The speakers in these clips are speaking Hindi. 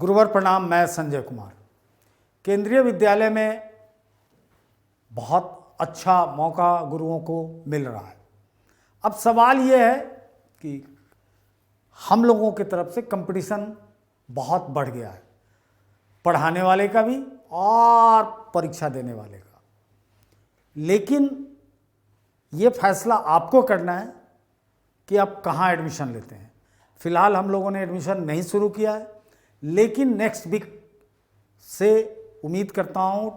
गुरुवर प्रणाम। मैं संजय कुमार। केंद्रीय विद्यालय में बहुत अच्छा मौका गुरुओं को मिल रहा है। अब सवाल ये है कि हम लोगों की तरफ से कंपटीशन बहुत बढ़ गया है, पढ़ाने वाले का भी और परीक्षा देने वाले का। लेकिन ये फैसला आपको करना है कि आप कहाँ एडमिशन लेते हैं। फिलहाल हम लोगों ने एडमिशन नहीं शुरू किया है, लेकिन नेक्स्ट वीक से उम्मीद करता हूँ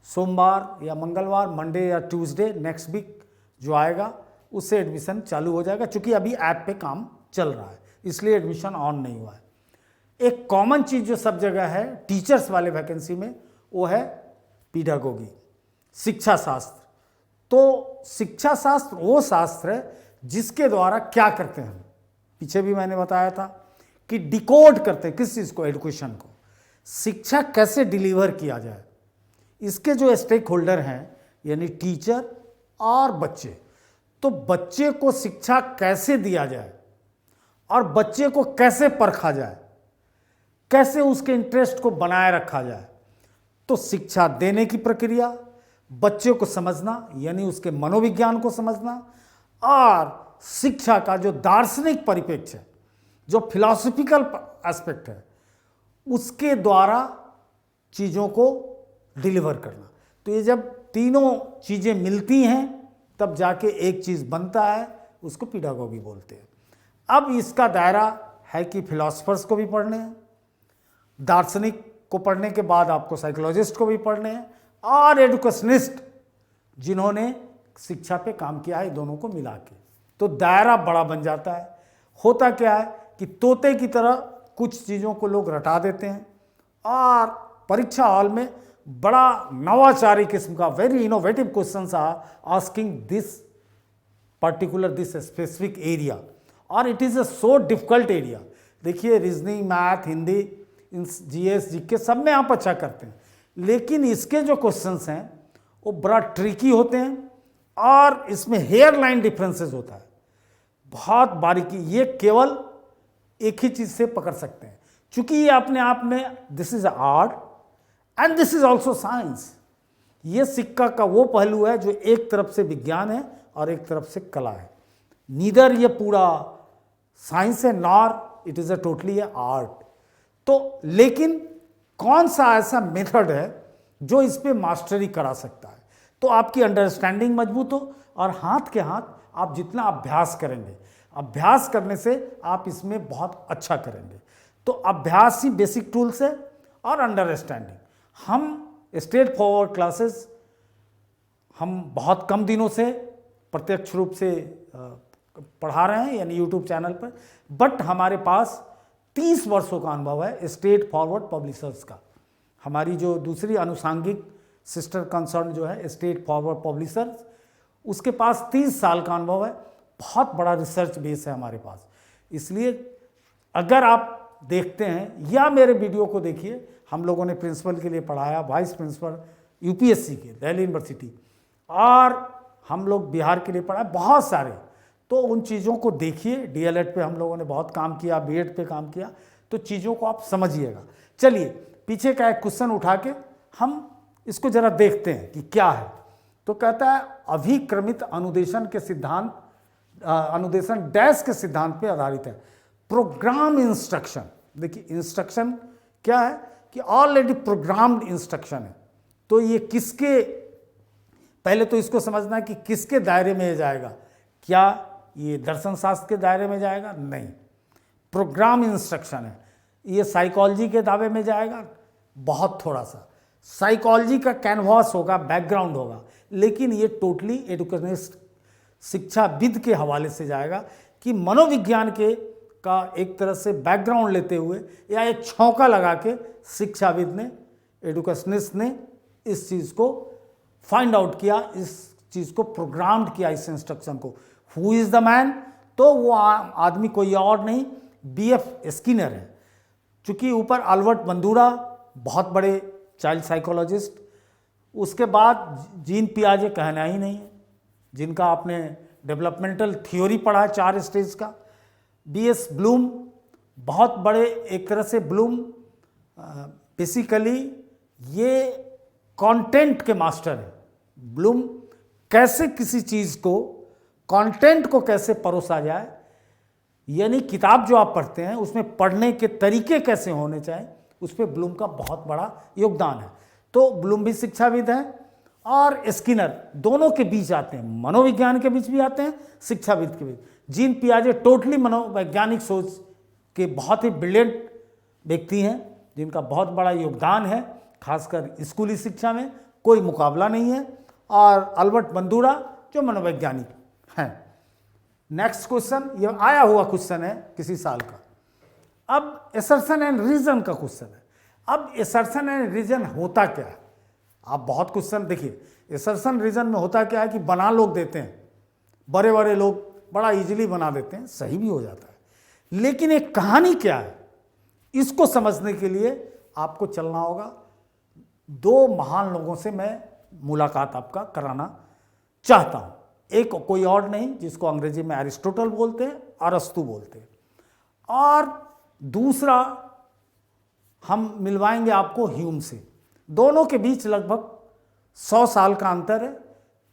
सोमवार या मंगलवार, मंडे या ट्यूसडे नेक्स्ट वीक जो आएगा उससे एडमिशन चालू हो जाएगा। चूँकि अभी ऐप पे काम चल रहा है इसलिए एडमिशन ऑन नहीं हुआ है। एक कॉमन चीज़ जो सब जगह है टीचर्स वाले वैकेंसी में, वो है पीडागोगी, शिक्षा शास्त्र। तो शिक्षा शास्त्र वो शास्त्र है जिसके द्वारा क्या करते हैं हम, पीछे भी मैंने बताया था कि डिकोड करते हैं किस चीज़ को, एजुकेशन को, शिक्षा कैसे डिलीवर किया जाए। इसके जो स्टेक होल्डर हैं यानी टीचर और बच्चे, तो बच्चे को शिक्षा कैसे दिया जाए और बच्चे को कैसे परखा जाए, कैसे उसके इंटरेस्ट को बनाए रखा जाए। तो शिक्षा देने की प्रक्रिया, बच्चे को समझना यानी उसके मनोविज्ञान को समझना, और शिक्षा का जो दार्शनिक परिप्रेक्ष्य है, जो फिलॉसफिकल एस्पेक्ट है, उसके द्वारा चीज़ों को डिलीवर करना। तो ये जब तीनों चीज़ें मिलती हैं तब जाके एक चीज़ बनता है, उसको पीडागोगी बोलते हैं। अब इसका दायरा है कि फिलॉसफर्स को भी पढ़ने हैं, दार्शनिक को पढ़ने के बाद आपको साइकोलॉजिस्ट को भी पढ़ने हैं, और एडुकेशनिस्ट जिन्होंने शिक्षा पे काम किया है, दोनों को मिला के। तो दायरा बड़ा बन जाता है। होता क्या है कि तोते की तरह कुछ चीज़ों को लोग रटा देते हैं और परीक्षा हॉल में बड़ा नवाचारी किस्म का very innovative questions are asking this particular this specific area, और it is a so difficult area. देखिए reasoning, math, Hindi, GS, GK सब में आप अच्छा करते हैं, लेकिन इसके जो क्वेश्चंस हैं वो बड़ा ट्रिकी होते हैं और इसमें हेयर लाइन डिफरेंसेस होता है, बहुत बारीकी। ये केवल एक ही चीज़ से पकड़ सकते हैं, क्योंकि ये अपने आप में this is art and this is also science. ये सिक्का का वो पहलू है जो एक तरफ से विज्ञान है और एक तरफ से कला है। नीदर ये पूरा साइंस है nor it is a totally A art. तो लेकिन कौन सा ऐसा मेथड है जो इस पे मास्टरी करा सकता है, तो आपकी अंडरस्टैंडिंग मजबूत हो और हाथ के हाथ आप जितना अभ्यास करेंगे, अभ्यास करने से आप इसमें बहुत अच्छा करेंगे। तो अभ्यास ही बेसिक टूल्स है और अंडरस्टैंडिंग। हम स्ट्रेट फॉरवर्ड क्लासेस हम बहुत कम दिनों से प्रत्यक्ष रूप से पढ़ा रहे हैं यानी यूट्यूब चैनल पर, बट हमारे पास 30 वर्षों का अनुभव है स्ट्रेट फॉरवर्ड पब्लिशर्स का। हमारी जो दूसरी अनुसांगिक सिस्टर कंसर्न जो है स्ट्रेट फॉरवर्ड पब्लिशर्स, उसके पास 30 साल का अनुभव है, बहुत बड़ा रिसर्च बेस है हमारे पास। इसलिए अगर आप देखते हैं या मेरे वीडियो को देखिए, हम लोगों ने प्रिंसिपल के लिए पढ़ाया, वाइस प्रिंसिपल यूपीएससी के दिल्ली यूनिवर्सिटी, और हम लोग बिहार के लिए पढ़ाए बहुत सारे। तो उन चीज़ों को देखिए, डीएलएड पे हम लोगों ने बहुत काम किया, बीएड पे काम किया, तो चीज़ों को आप समझिएगा। चलिए पीछे का एक क्वेश्चन उठा के हम इसको जरा देखते हैं कि क्या है। तो कहता है अभिक्रमित अनुदेशन के सिद्धांत, अनुदेशन डैश के सिद्धांत पे आधारित है। प्रोग्राम इंस्ट्रक्शन, देखिए इंस्ट्रक्शन क्या है कि ऑलरेडी प्रोग्राम्ड इंस्ट्रक्शन है। तो ये किसके, पहले तो इसको समझना है कि किसके दायरे में जाएगा। क्या ये दर्शन शास्त्र के दायरे में जाएगा? नहीं, प्रोग्राम इंस्ट्रक्शन है। ये साइकोलॉजी के दायरे में जाएगा? बहुत थोड़ा सा। साइकोलॉजी का कैनवास होगा, बैकग्राउंड होगा, लेकिन ये टोटली एडुकेशनिस्ट शिक्षाविद के हवाले से जाएगा कि मनोविज्ञान के का एक तरह से बैकग्राउंड लेते हुए या एक छौंका लगा के शिक्षाविद ने, एडुकेशनिस्ट ने इस चीज़ को फाइंड आउट किया, इस चीज़ को प्रोग्राम्ड किया, इस इंस्ट्रक्शन को। Who is the man? तो वो आदमी कोई और नहीं, बीएफ स्किनर है। चूँकि ऊपर अल्बर्ट बंदूरा बहुत बड़े चाइल्ड साइकोलॉजिस्ट, उसके बाद जीन पियाजे कहना ही नहीं है, जिनका आपने डेवलपमेंटल थ्योरी पढ़ा है 4 स्टेज का। बीएस ब्लूम बहुत बड़े, एक तरह से ब्लूम बेसिकली ये कंटेंट के मास्टर है। ब्लूम कैसे किसी चीज़ को, कंटेंट को कैसे परोसा जाए, यानी किताब जो आप पढ़ते हैं उसमें पढ़ने के तरीके कैसे होने चाहिए, उस पर ब्लूम का बहुत बड़ा योगदान है। तो ब्लूम भी शिक्षाविद हैं और स्किनर दोनों के बीच आते हैं, मनोविज्ञान के बीच भी आते हैं, शिक्षाविद के बीच। जीन पियाजे टोटली मनोवैज्ञानिक सोच के बहुत ही ब्रिलियंट व्यक्ति हैं, जिनका बहुत बड़ा योगदान है, खासकर स्कूली शिक्षा में कोई मुकाबला नहीं है। और अल्बर्ट बंदूरा जो मनोवैज्ञानिक हैं। नेक्स्ट क्वेश्चन, ये आया हुआ क्वेश्चन है किसी साल का। अब एसर्शन एंड रीजन का क्वेश्चन है। अब एसर्शन एंड रीजन होता क्या है? आप बहुत क्वेश्चन देखिए, एसर्शन रीजन में होता क्या है कि बना लोग देते हैं, बड़े बड़े लोग बड़ा इजीली बना देते हैं, सही भी हो जाता है, लेकिन एक कहानी क्या है, इसको समझने के लिए आपको चलना होगा। दो महान लोगों से मैं मुलाकात आपका कराना चाहता हूं। एक कोई और नहीं, जिसको अंग्रेजी में एरिस्टोटल बोलते हैं, अरस्तु बोलते हैं, और दूसरा हम मिलवाएंगे आपको ह्यूम से। दोनों के बीच लगभग 100 साल का अंतर है।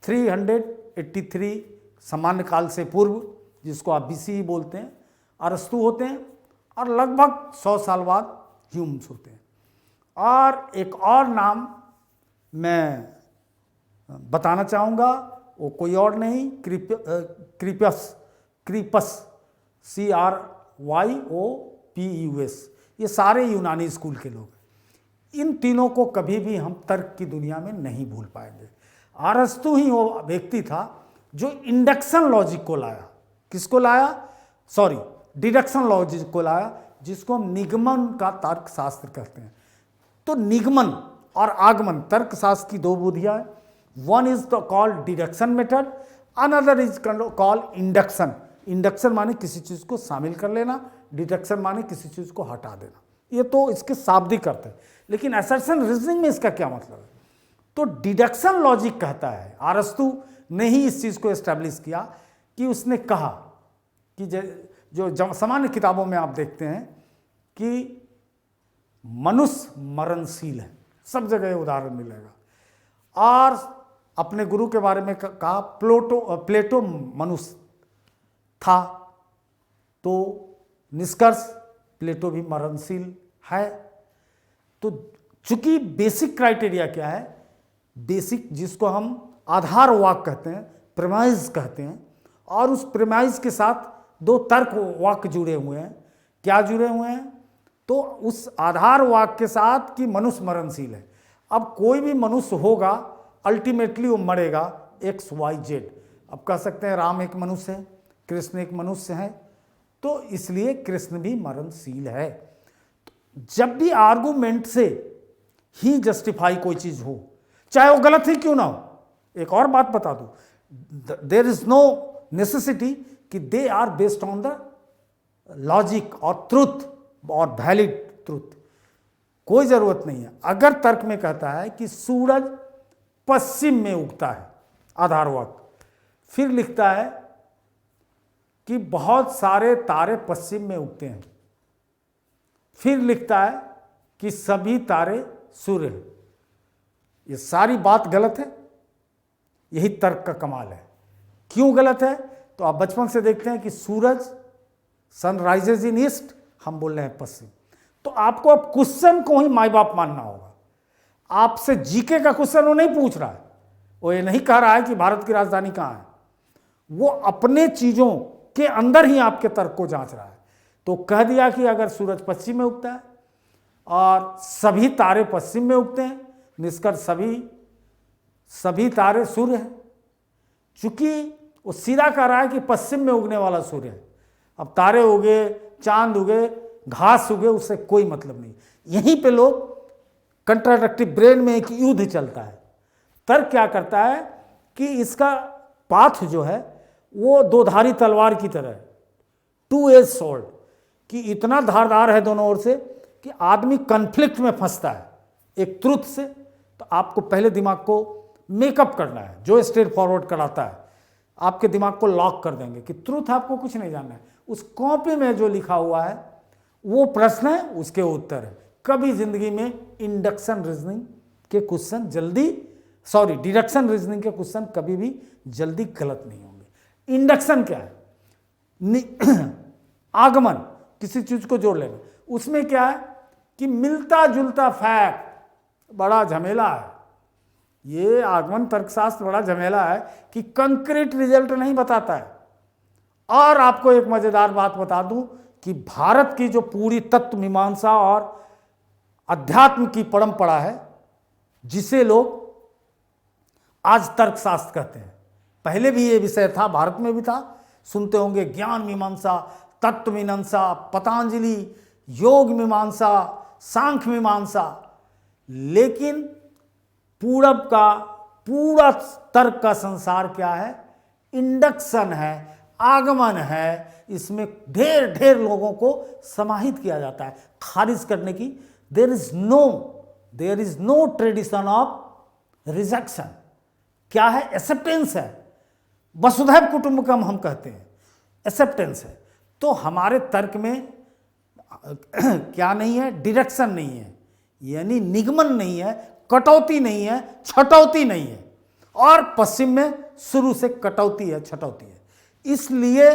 383 सामान्य काल से पूर्व, जिसको आप BCE बोलते हैं, अरस्तु होते हैं, और लगभग 100 साल बाद ह्यूम्स होते हैं। और एक और नाम मैं बताना चाहूँगा, वो कोई और नहीं, क्रीपस, CRYOPUS। ये सारे यूनानी स्कूल के लोग हैं। इन तीनों को कभी भी हम तर्क की दुनिया में नहीं भूल पाएंगे। अरस्तु ही वो व्यक्ति था जो इंडक्शन लॉजिक को लाया। किसको लाया? सॉरी, डिडक्शन लॉजिक को लाया, जिसको हम निगमन का तर्क शास्त्र कहते हैं। तो निगमन और आगमन तर्कशास्त्र की दो विधियां हैं। One is the called deduction method, another is called induction. Induction माने किसी चीज को शामिल कर लेना, डिडक्शन माने किसी चीज को हटा देना। ये तो इसके शाब्दिक अर्थ है, लेकिन असर्शन रीजनिंग में इसका क्या मतलब है? तो डिडक्शन लॉजिक कहता है, अरस्तु ने ही इस चीज को एस्टैब्लिश किया कि उसने कहा कि जो सामान्य किताबों में आप देखते हैं कि मनुष्य मरणशील है, सब जगह उदाहरण मिलेगा। और अपने गुरु के बारे में कहा प्लेटो मनुष्य था, तो निष्कर्ष प्लेटो भी मरणशील है। तो चूंकि बेसिक क्राइटेरिया क्या है, बेसिक जिसको हम आधार वाक्य कहते हैं, प्रेमाइज कहते हैं, और उस प्रेमाइज के साथ दो तर्क वाक्य जुड़े हुए हैं। क्या जुड़े हुए हैं? तो उस आधार वाक्य के साथ कि मनुष्य मरणशील है। अब कोई भी मनुष्य होगा, अल्टीमेटली वो मरेगा, XYZ। अब कह सकते हैं राम एक मनुष्य है, कृष्ण एक मनुष्य है, तो इसलिए कृष्ण भी मरणशील है। जब भी आर्गुमेंट से ही जस्टिफाई कोई चीज हो, चाहे वो गलत ही क्यों ना हो। एक और बात बता दूं, देयर इज नो नेसेसिटी कि they are based on the logic और ट्रुथ और वैलिड ट्रुथ, कोई जरूरत नहीं है। अगर तर्क में कहता है कि सूरज पश्चिम में उगता है, आधार वाक्य, फिर लिखता है कि बहुत सारे तारे पश्चिम में उगते हैं, फिर लिखता है कि सभी तारे सूर्य हैं, ये सारी बात गलत है। यही तर्क का कमाल है। क्यों गलत है? तो आप बचपन से देखते हैं कि सूरज सनराइजेज इन ईस्ट, हम बोल रहे हैं पश्चिम। तो आपको अब क्वेश्चन को ही माई बाप मानना होगा। आपसे जीके का क्वेश्चन वो नहीं पूछ रहा है, वो ये नहीं कह रहा है कि भारत की राजधानी कहाँ है, वो अपने चीजों के अंदर ही आपके तर्क को जांच रहा है। तो कह दिया कि अगर सूरज पश्चिम में उगता है और सभी तारे पश्चिम में उगते हैं, निष्कर्ष सभी तारे सूर्य हैं। चूंकि वो सीधा कह रहा है कि पश्चिम में उगने वाला सूर्य है। अब तारे उगे, चांद उगे, घास उगे, उससे कोई मतलब नहीं। यहीं पे लोग कंट्राडिक्टिव ब्रेन में एक युद्ध चलता है। तर्क क्या करता है कि इसका पाथ जो है वो दो धारी तलवार की तरह है, टू एज स्वॉर्ड, कि इतना धारदार है दोनों ओर से कि आदमी कन्फ्लिक्ट में फंसता है एक ट्रुथ से। तो आपको पहले दिमाग को मेकअप करना है। जो स्ट्रेट फॉरवर्ड कराता है आपके दिमाग को लॉक कर देंगे कि ट्रुथ आपको कुछ नहीं जानना है, उस कॉपी में जो लिखा हुआ है वो प्रश्न है, उसके उत्तर है। कभी जिंदगी में इंडक्शन रीजनिंग के क्वेश्चन डिडक्शन रीजनिंग के क्वेश्चन कभी भी जल्दी गलत नहीं होंगे। इंडक्शन क्या है? आगमन, किसी चीज को जोड़ लेना। उसमें क्या है कि मिलता जुलता फैक्ट बड़ा झमेला है। ये आगमन तर्कशास्त्र बड़ा झमेला है कि कंक्रीट रिजल्ट नहीं बताता है। और आपको एक मजेदार बात बता दूं कि भारत की जो पूरी तत्व मीमांसा और अध्यात्म की परंपरा है, जिसे लोग आज तर्कशास्त्र कहते हैं, पहले भी ये विषय था, भारत में भी था, सुनते होंगे ज्ञान मीमांसा, तत्व मीमांसा, पतंजलि, योग मीमांसा, सांख्य मीमांसा। लेकिन पूरब का पूरा तर्क का संसार क्या है? इंडक्शन है, आगमन है। इसमें ढेर ढेर लोगों को समाहित किया जाता है खारिज करने की। There is no tradition of rejection. क्या है? एक्सेप्टेंस है। वसुधैव कुटुंबकम हम कहते हैं, एक्सेप्टेंस है। तो हमारे तर्क में क्या नहीं है? डिडक्शन नहीं है, यानी निगमन नहीं है, कटौती नहीं है, छटौती नहीं है। और पश्चिम में शुरू से कटौती है, छटौती है। इसलिए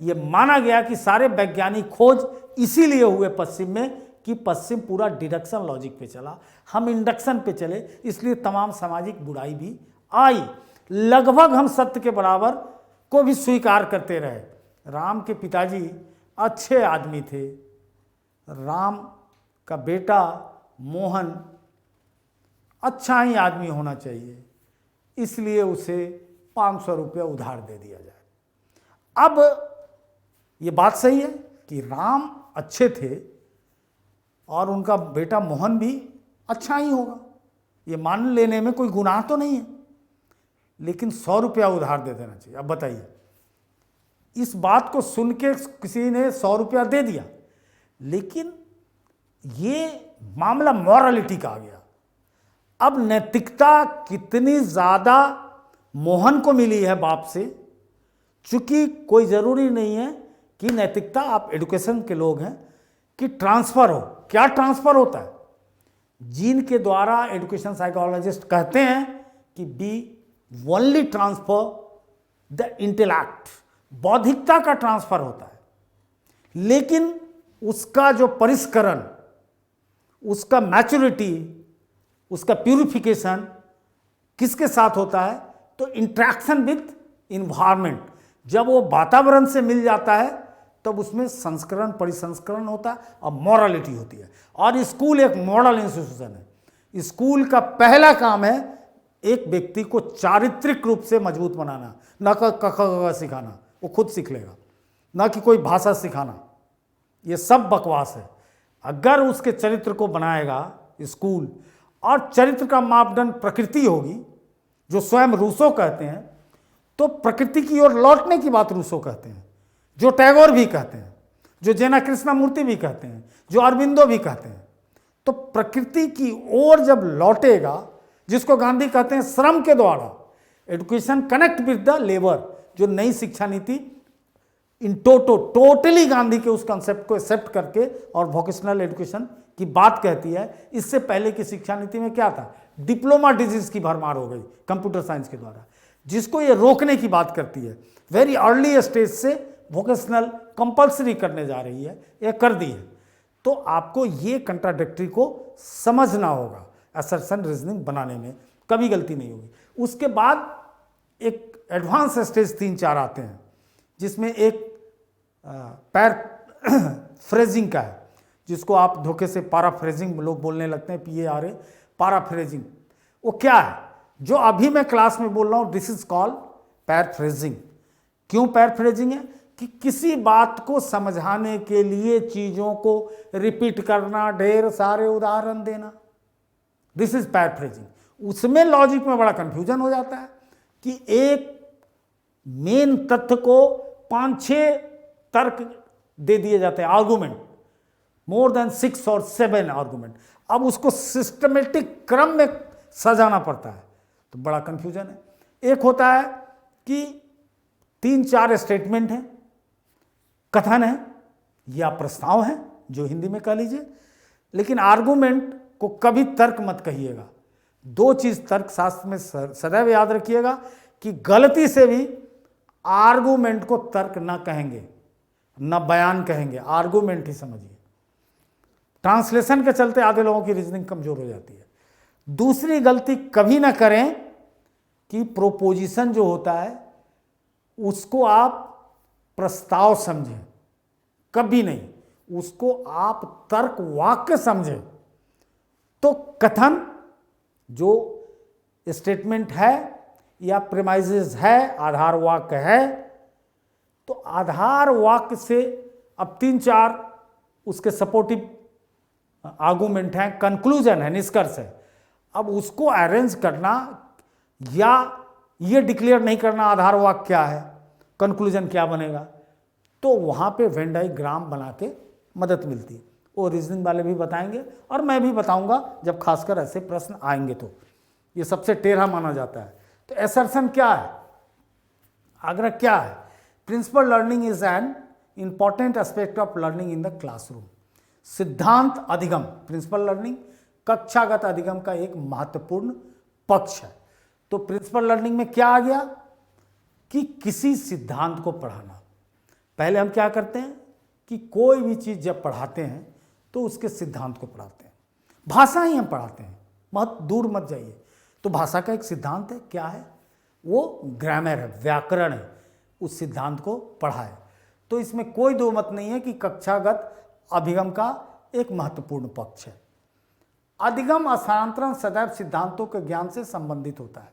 यह माना गया कि सारे वैज्ञानिक खोज इसीलिए हुए पश्चिम में कि पश्चिम पूरा डिडक्शन लॉजिक पे चला, हम इंडक्शन पे चले, इसलिए तमाम सामाजिक बुराई भी आई। लगभग हम सत्य के बराबर को भी स्वीकार करते रहे। राम के पिताजी अच्छे आदमी थे। राम का बेटा मोहन अच्छा ही आदमी होना चाहिए, इसलिए उसे 500 रुपया उधार दे दिया जाए। अब ये बात सही है कि राम अच्छे थे और उनका बेटा मोहन भी अच्छा ही होगा, ये मान लेने में कोई गुनाह तो नहीं है। लेकिन 100 रुपया उधार दे देना चाहिए। अब बताइए, इस बात को सुन के किसी ने 100 रुपया दे दिया, लेकिन ये मामला मॉरलिटी का आ गया। अब नैतिकता कितनी ज़्यादा मोहन को मिली है बाप से, चूंकि कोई ज़रूरी नहीं है कि नैतिकता, आप एडुकेशन के लोग हैं, कि ट्रांसफ़र हो। क्या ट्रांसफ़र होता है? जीन के द्वारा एडुकेशन साइकोलॉजिस्ट कहते हैं कि be only transfer the intellect, बौद्धिकता का ट्रांसफ़र होता है। लेकिन उसका जो परिष्करण, उसका मैच्योरिटी, उसका प्यूरिफिकेशन किसके साथ होता है? तो इंट्रैक्शन विथ इन्वायरमेंट। जब वो वातावरण से मिल जाता है तब उसमें संस्करण, परिसंस्करण होता है और मॉरलिटी होती है। और स्कूल एक मॉडल इंस्टीट्यूशन है। स्कूल का पहला काम है एक व्यक्ति को चारित्रिक रूप से मजबूत बनाना, न क सिखाना, वो खुद सीख लेगा, न कि कोई भाषा सिखाना। ये सब बकवास है। अगर उसके चरित्र को बनाएगा स्कूल, और चरित्र का मापदंड प्रकृति होगी, जो स्वयं रूसो कहते हैं, तो प्रकृति की ओर लौटने की बात रूसो कहते हैं, जो टैगोर भी कहते हैं, जो जेना कृष्णमूर्ति भी कहते हैं, जो अरविंदो भी कहते हैं। तो प्रकृति की ओर जब लौटेगा, जिसको गांधी कहते हैं श्रम के द्वारा, education connect with the labour, जो नई शिक्षा नीति इन टोटली गांधी के उस कंसेप्ट को एक्सेप्ट करके और वोकेशनल एजुकेशन की बात कहती है। इससे पहले की शिक्षा नीति में क्या था? डिप्लोमा डिजीज की भरमार हो गई कंप्यूटर साइंस के द्वारा, जिसको ये रोकने की बात करती है। वेरी अर्ली स्टेज से वोकेशनल कंपल्सरी करने जा रही है, ये कर दी है। तो आपको ये कंट्राडिक्टरी को समझना होगा। असर्शन रीजनिंग बनाने में कभी गलती नहीं होगी। उसके बाद एक एडवांस स्टेज 3-4 आते हैं, जिसमें एक पैर फ्रेजिंग का है, जिसको आप धोखे से पैराफ्रेजिंग लोग बोलने लगते हैं, PARA, पैराफ्रेजिंग। वो क्या है? जो अभी मैं क्लास में बोल रहा हूँ, दिस इज कॉल्ड पैराफ्रेजिंग। क्यों पैराफ्रेजिंग है? कि किसी बात को समझाने के लिए चीज़ों को रिपीट करना, ढेर सारे उदाहरण देना, दिस इज पैराफ्रेजिंग। उसमें लॉजिक में बड़ा कंफ्यूजन हो जाता है कि एक मेन तथ्य को 5-6 तर्क दे दिए जाते हैं, आर्गुमेंट, मोर देन 6 और 7 आर्गुमेंट। अब उसको सिस्टमेटिक क्रम में सजाना पड़ता है, तो बड़ा कंफ्यूजन है। एक होता है कि 3-4 स्टेटमेंट हैं, कथन है या प्रस्ताव है, जो हिंदी में कह लीजिए, लेकिन आर्गुमेंट को कभी तर्क मत कहिएगा। दो चीज तर्क शास्त्र में सदैव याद रखिएगा कि गलती से भी आर्गुमेंट को तर्क ना कहेंगे, ना बयान कहेंगे, आर्गुमेंट ही समझिए। ट्रांसलेशन के चलते आधे लोगों की रीजनिंग कमजोर हो जाती है। दूसरी गलती कभी ना करें कि प्रोपोजिशन जो होता है उसको आप प्रस्ताव समझें, कभी नहीं, उसको आप तर्क वाक्य समझें। तो कथन जो स्टेटमेंट है या प्रेमाइजेस है, आधार वाक्य है, तो आधार वाक्य से अब 3-4 उसके सपोर्टिव आर्गुमेंट हैं, कंक्लूजन है, निष्कर्ष है। अब उसको अरेंज करना या ये डिक्लेयर नहीं करना आधार वाक्य क्या है, कंक्लूजन क्या बनेगा, तो वहाँ पे वेन डायग्राम बना के मदद मिलती है। वो रीजनिंग वाले भी बताएंगे और मैं भी बताऊंगा जब खासकर ऐसे प्रश्न आएंगे। तो ये सबसे टेढ़ा माना जाता है। तो असर्शन क्या है, आग्रह क्या है? Principle learning is an important aspect of learning in the classroom. सिद्धांत अधिगम, प्रिंसिपल लर्निंग कक्षागत अधिगम का एक महत्वपूर्ण पक्ष है। तो प्रिंसिपल लर्निंग में क्या आ गया कि किसी सिद्धांत को पढ़ाना। पहले हम क्या करते हैं कि कोई भी चीज़ जब पढ़ाते हैं तो उसके सिद्धांत को पढ़ाते हैं। भाषा ही हम पढ़ाते हैं, बहुत दूर मत जाइए। तो भाषा का एक सिद्धांत है, क्या है वो? ग्रामर है, व्याकरण है। उस सिद्धांत को पढ़ाए। तो इसमें कोई दो मत नहीं है कि कक्षागत अभिगम का एक महत्वपूर्ण पक्ष है। अधिगम स्थानांतरण सदैव सिद्धांतों के ज्ञान से संबंधित होता है।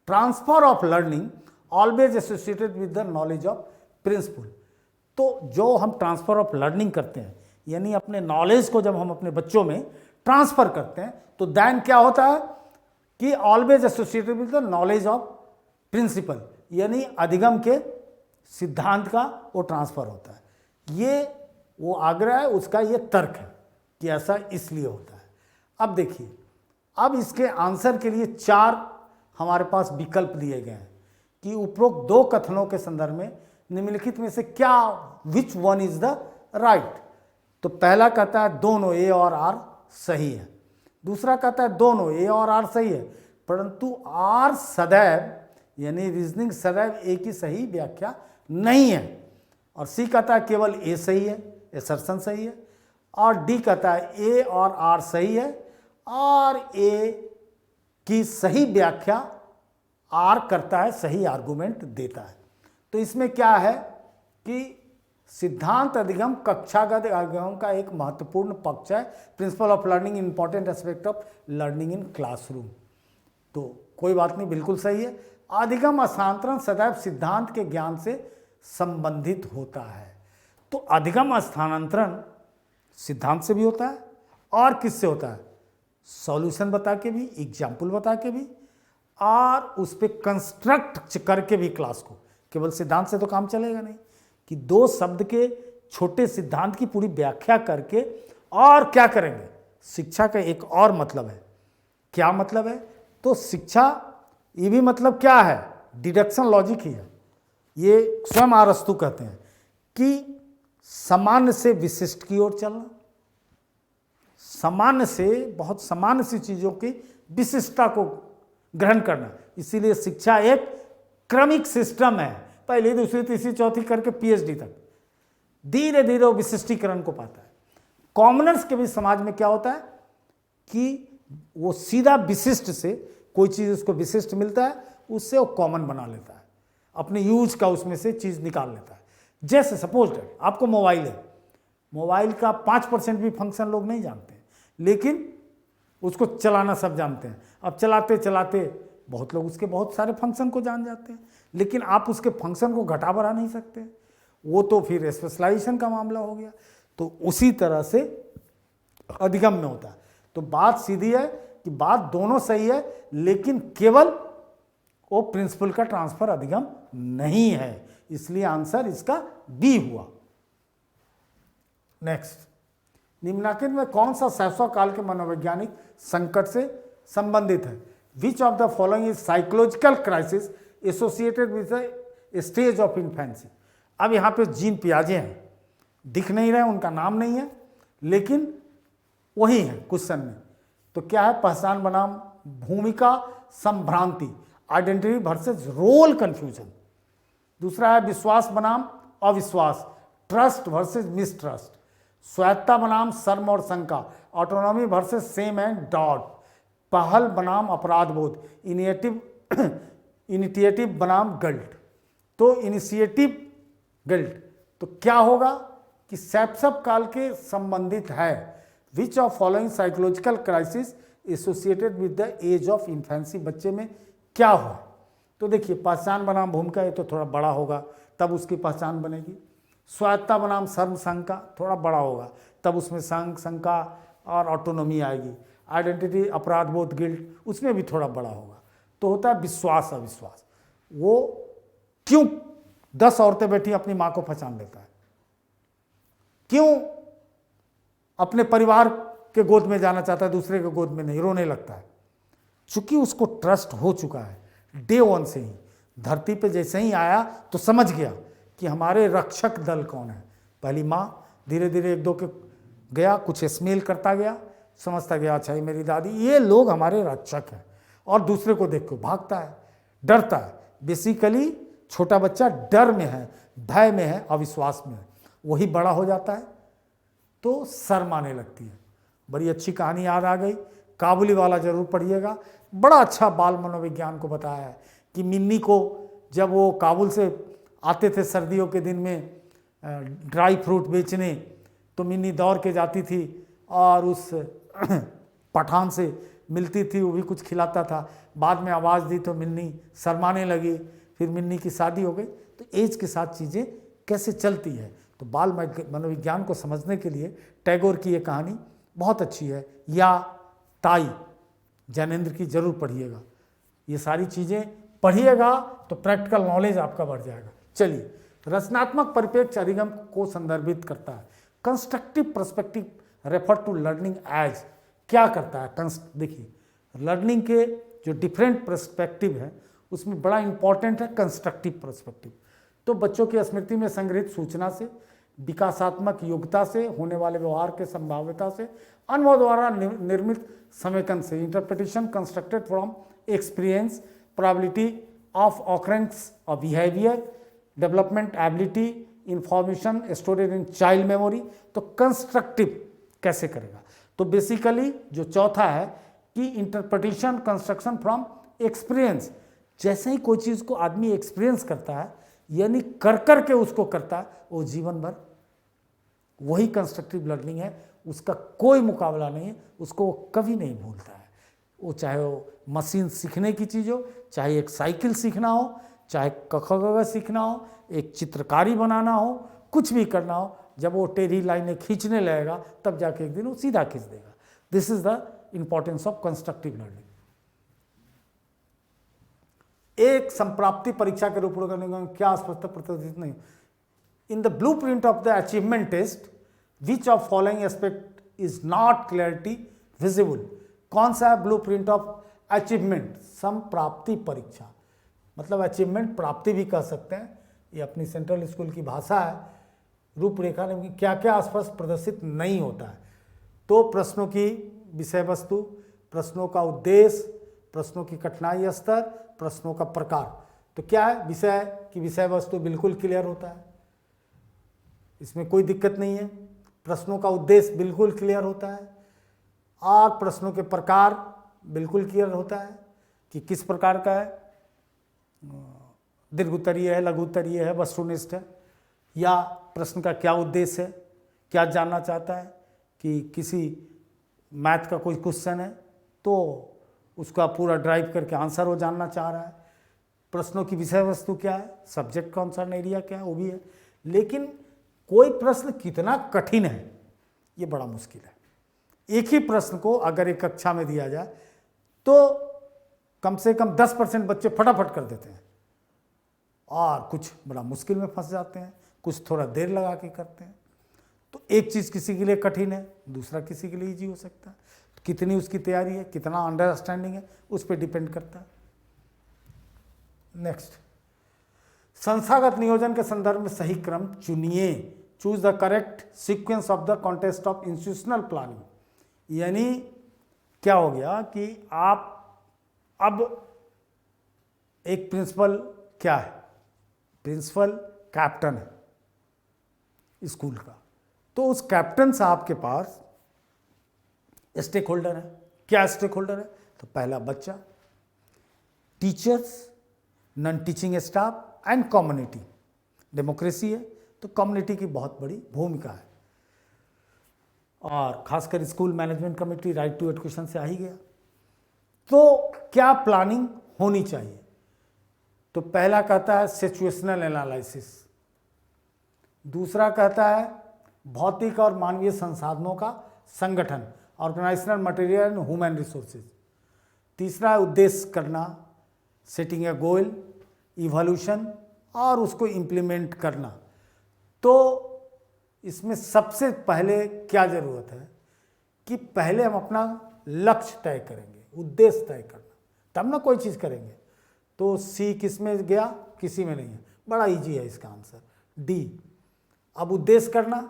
Transfer of learning always associated with the knowledge of principle. तो जो हम ट्रांसफर ऑफ लर्निंग करते हैं, यानी अपने नॉलेज को जब हम अपने बच्चों में ट्रांसफर करते हैं, तो देन क्या होता है कि always associated with the knowledge of principle, यानी अधिगम के सिद्धांत का वो ट्रांसफर होता है। ये वो आग्रह है, उसका ये तर्क है कि ऐसा इसलिए होता है। अब देखिए, अब इसके आंसर के लिए 4 हमारे पास विकल्प दिए गए हैं कि उपरोक्त 2 कथनों के संदर्भ में निम्नलिखित में से क्या, which one is the right. तो पहला कहता है दोनों ए और आर सही है। दूसरा कहता है दोनों ए और आर सही है, परंतु आर सदैव यानी रीजनिंग सदैव ए की सही व्याख्या नहीं है। और सी कहता है केवल ए सही है, असर्शन सही है। और डी कहता है ए और आर सही है और ए की सही व्याख्या आर करता है, सही आर्गुमेंट देता है। तो इसमें क्या है कि सिद्धांत अधिगम कक्षागत अधिगम का एक महत्वपूर्ण पक्ष है। Principle of learning important aspect of learning in classroom. तो कोई बात नहीं, बिल्कुल सही है। अधिगम स्थानांतरण सदैव सिद्धांत के ज्ञान से संबंधित होता है। तो अधिगम स्थानांतरण सिद्धांत से भी होता है और किससे होता है? सॉल्यूशन बता के भी, एग्जाम्पल बता के भी, और उस पर कंस्ट्रक्ट करके भी क्लास को। केवल सिद्धांत से तो काम चलेगा नहीं कि 2 शब्द के छोटे सिद्धांत की पूरी व्याख्या करके और क्या करेंगे। शिक्षा का एक और मतलब है। क्या मतलब है? तो शिक्षा ये भी मतलब क्या है? डिडक्शन लॉजिक ही है। ये स्वयं अरस्तु कहते हैं कि सामान्य से विशिष्ट की ओर चलना, सामान्य से बहुत सामान्य सी चीज़ों की विशिष्टता को ग्रहण करना। इसीलिए शिक्षा एक क्रमिक सिस्टम है, पहली, दूसरी, तीसरी, चौथी करके पीएचडी तक धीरे धीरे वो विशिष्टीकरण को पाता है। कॉमनर्स के भी समाज में क्या होता है कि वो सीधा विशिष्ट से कोई चीज़ उसको विशिष्ट मिलता है, उससे वो कॉमन बना लेता है, अपने यूज का उसमें से चीज़ निकाल लेता है। जैसे सपोज दैट आपको मोबाइल है, मोबाइल का 5% भी फंक्शन लोग नहीं जानते, लेकिन उसको चलाना सब जानते हैं। अब चलाते चलाते बहुत लोग उसके बहुत सारे फंक्शन को जान जाते हैं, लेकिन आप उसके फंक्शन को घटा बढ़ा नहीं सकते। वो तो फिर स्पेशलाइजेशन का मामला हो गया। तो उसी तरह से अधिगम में होता है। तो बात सीधी है कि बात दोनों सही है, लेकिन केवल वो प्रिंसिपल का ट्रांसफर अधिगम नहीं है। इसलिए आंसर इसका बी हुआ। नेक्स्ट, निम्नलिखित में कौन सा शैशव काल के मनोवैज्ञानिक संकट से संबंधित है? Which of the following is psychological crisis associated with the stage of infancy. अब यहाँ पे जीन पियाजे हैं, दिख नहीं रहे, उनका नाम नहीं है, लेकिन वही है क्वेश्चन में। तो क्या है, पहचान बनाम भूमिका संभ्रांति, आइडेंटिटी वर्सेस रोल कंफ्यूजन। दूसरा है विश्वास बनाम अविश्वास, ट्रस्ट वर्सेस मिसट्रस्ट। स्वायत्ता बनाम शर्म और शंका, autonomy versus same and doubt. पहल बनाम अपराध बोध, इनिशिएटिव बनाम गिल्ट। तो इनिशिएटिव गिल्ट, तो क्या होगा कि शैशव काल के संबंधित है। Which of following psychological crisis associated with the age of infancy, बच्चे में क्या हुआ। तो देखिए, पहचान बनाम भूमिका, ये तो थोड़ा बड़ा होगा तब उसकी पहचान बनेगी। स्वायत्ता बनाम शर्म शंका, थोड़ा बड़ा होगा तब उसमें शंका और ऑटोनॉमी आएगी। आइडेंटिटी अपराध बोध गिल्ट, उसमें भी थोड़ा बड़ा होगा। तो होता है विश्वास अविश्वास। वो क्यों 10 औरतें बैठी अपनी माँ को पहचान लेता है, क्यों अपने परिवार के गोद में जाना चाहता है, दूसरे के गोद में नहीं, रोने लगता है। चूंकि उसको ट्रस्ट हो चुका है डे वन से ही, धरती पे जैसे ही आया तो समझ गया कि हमारे रक्षक दल कौन है। पहली माँ, धीरे धीरे एक दो के गया, कुछ स्मेल करता गया, समझता गया अच्छा ये मेरी दादी, ये लोग हमारे रक्षक हैं, और दूसरे को देख के भागता है, डरता है। बेसिकली छोटा बच्चा डर में है, भय में है, अविश्वास में है। वही बड़ा हो जाता है तो शर्म आने लगती है। बड़ी अच्छी कहानी याद आ गई, काबुली वाला जरूर पढ़िएगा। बड़ा अच्छा बाल मनोविज्ञान को बताया है कि मिन्नी को जब वो काबुल से आते थे सर्दियों के दिन में ड्राई फ्रूट बेचने, तो मिन्नी दौड़ के जाती थी और उस पठान से मिलती थी, वो भी कुछ खिलाता था। बाद में आवाज़ दी तो मिन्नी शर्माने लगी, फिर मिन्नी की शादी हो गई। तो एज के साथ चीज़ें कैसे चलती है, तो बाल मनोविज्ञान को समझने के लिए टैगोर की ये कहानी बहुत अच्छी है, या ताई ज्ञानेंद्र की जरूर पढ़िएगा। ये सारी चीज़ें पढ़िएगा तो प्रैक्टिकल नॉलेज आपका बढ़ जाएगा। चलिए, रचनात्मक परिप्रेक्ष्य अधिगम को संदर्भित करता है। Constructive perspective refer to learning as, क्या करता है। देखिए, लर्निंग के जो डिफरेंट पर्सपेक्टिव है उसमें बड़ा इंपॉर्टेंट है कंस्ट्रक्टिव पर्सपेक्टिव। तो बच्चों की स्मृति में संग्रहित सूचना से, विकासात्मक योग्यता से, होने वाले व्यवहार के संभाव्यता से, अनुभव द्वारा निर्मित समेकन से। Interpretation constructed from experience, probability of occurrence of behaviour, development ability, information storage in child memory. तो कंस्ट्रक्टिव कैसे करेगा, तो बेसिकली जो चौथा है कि इंटरप्रिटेशन कंस्ट्रक्शन फ्रॉम एक्सपीरियंस। जैसे ही कोई चीज़ को आदमी एक्सपीरियंस करता है, यानी कर कर के उसको करता है, वो जीवन भर वही कंस्ट्रक्टिव लर्निंग है, उसका कोई मुकाबला नहीं है, उसको वो कभी नहीं भूलता है। वो चाहे वो मशीन सीखने की चीज़ हो, चाहे एक साइकिल सीखना हो, चाहे क ख ग घ सीखना हो, एक चित्रकारी बनाना हो, कुछ भी करना हो, जब वो टेढ़ी लाइनें खींचने लगेगा तब जाके एक दिन वो सीधा खींच देगा। This is the importance of constructive learning. एक संप्राप्ति परीक्षा के रूप में क्या स्पष्ट प्रदर्शित नहीं। In the blueprint of the achievement test which of following aspect is not clarity visible. कौन सा है ब्लू प्रिंट ऑफ अचीवमेंट, संप्राप्ति परीक्षा, मतलब अचीवमेंट प्राप्ति भी कह सकते हैं, ये अपनी सेंट्रल स्कूल की भाषा है। रूपरेखा में क्या क्या स्पष्ट प्रदर्शित नहीं होता है। तो प्रश्नों की विषय वस्तु, प्रश्नों का उद्देश्य, प्रश्नों की कठिनाई स्तर, प्रश्नों का प्रकार। तो क्या है, विषय की विषय वस्तु बिल्कुल क्लियर होता है, इसमें कोई दिक्कत नहीं है। प्रश्नों का उद्देश्य बिल्कुल क्लियर होता है, और प्रश्नों के प्रकार बिल्कुल क्लियर होता है कि किस प्रकार का है, दीर्घ उत्तरीय है, लघु उत्तरीय है, वस्तुनिष्ठ है, या प्रश्न का क्या उद्देश्य है, क्या जानना चाहता है। कि किसी मैथ का कोई क्वेश्चन है तो उसका पूरा ड्राइव करके आंसर वो जानना चाह रहा है। प्रश्नों की विषय वस्तु क्या है, सब्जेक्ट कंसर्न एरिया क्या है, वो भी है। लेकिन कोई प्रश्न कितना कठिन है ये बड़ा मुश्किल है। एक ही प्रश्न को अगर एक कक्षा में दिया जाए तो कम से कम 10% बच्चे फटाफट कर देते हैं, और कुछ बड़ा मुश्किल में फंस जाते हैं, कुछ थोड़ा देर लगा के करते हैं। तो एक चीज़ किसी के लिए कठिन है, दूसरा किसी के लिए ईजी हो सकता है। तो कितनी उसकी तैयारी है, कितना अंडरस्टैंडिंग है, उस पर डिपेंड करता है। नेक्स्ट, संस्थागत नियोजन के संदर्भ में सही क्रम चुनिए। Choose the correct sequence of the context of institutional planning. यानी क्या हो गया कि आप अब एक प्रिंसिपल क्या है, प्रिंसिपल कैप्टन है स्कूल का, तो उस कैप्टन साहब के पास स्टेक होल्डर है। क्या स्टेक होल्डर है? तो पहला बच्चा, teachers, non teaching staff and community. Democracy है तो कम्युनिटी की बहुत बड़ी भूमिका है, और खासकर school management committee right to education से आ ही गया। तो क्या प्लानिंग होनी चाहिए? तो पहला कहता है सिचुएशनल एनालिसिस, दूसरा कहता है भौतिक और मानवीय संसाधनों का संगठन, organisational material and human resources, तीसरा है उद्देश्य करना, सेटिंग ए गोल, इवोल्यूशन और उसको इम्प्लीमेंट करना। तो इसमें सबसे पहले क्या ज़रूरत है कि पहले हम अपना लक्ष्य तय करेंगे, उद्देश्य तय करना, तब ना कोई चीज़ करेंगे। तो सी किस में गया? किसी में नहीं है, बड़ा इजी है इसका आंसर डी। अब उद्देश्य करना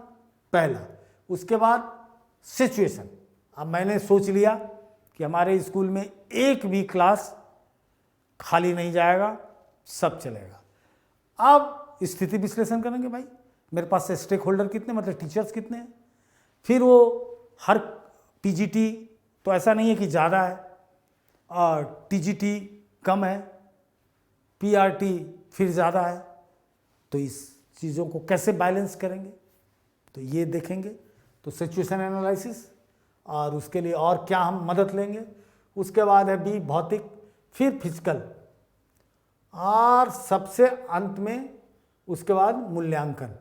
पहला, उसके बाद सिचुएशन। अब मैंने सोच लिया कि हमारे स्कूल में एक भी क्लास खाली नहीं जाएगा, सब चलेगा। अब स्थिति विश्लेषण करेंगे, भाई मेरे पास से स्टेक होल्डर कितने, मतलब टीचर्स कितने हैं। फिर वो हर पीजीटी तो ऐसा नहीं है कि ज़्यादा है और टीजीटी कम है, पीआरटी फिर ज़्यादा है, तो इस चीज़ों को कैसे बैलेंस करेंगे तो ये देखेंगे। तो सिचुएशन एनालिसिस, और उसके लिए और क्या हम मदद लेंगे। उसके बाद है बी भौतिक, फिर फिजिकल, और सबसे अंत में उसके बाद मूल्यांकन।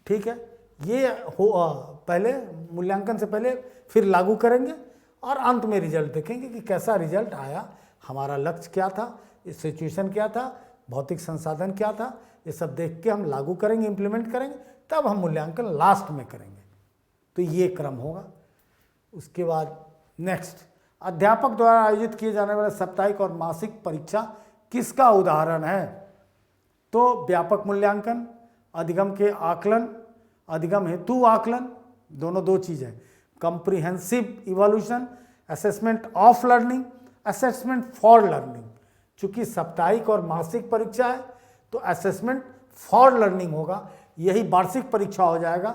ठीक है, ये हो पहले मूल्यांकन से पहले फिर लागू करेंगे और अंत में रिजल्ट देखेंगे कि कैसा रिजल्ट आया, हमारा लक्ष्य क्या था, इस सिचुएशन क्या था, भौतिक संसाधन क्या था, ये सब देख के हम लागू करेंगे, इम्प्लीमेंट करेंगे, तब हम मूल्यांकन लास्ट में करेंगे। तो ये क्रम होगा। उसके बाद नेक्स्ट, अध्यापक द्वारा आयोजित किए जाने वाले साप्ताहिक और मासिक परीक्षा किसका उदाहरण है? तो व्यापक मूल्यांकन, अधिगम के आकलन, अधिगम हेतु आकलन, दोनों दो चीज़ है। Comprehensive evolution, assessment of learning, assessment for learning. चूंकि साप्ताहिक और मासिक परीक्षा है तो असेसमेंट फॉर लर्निंग होगा, यही वार्षिक परीक्षा हो जाएगा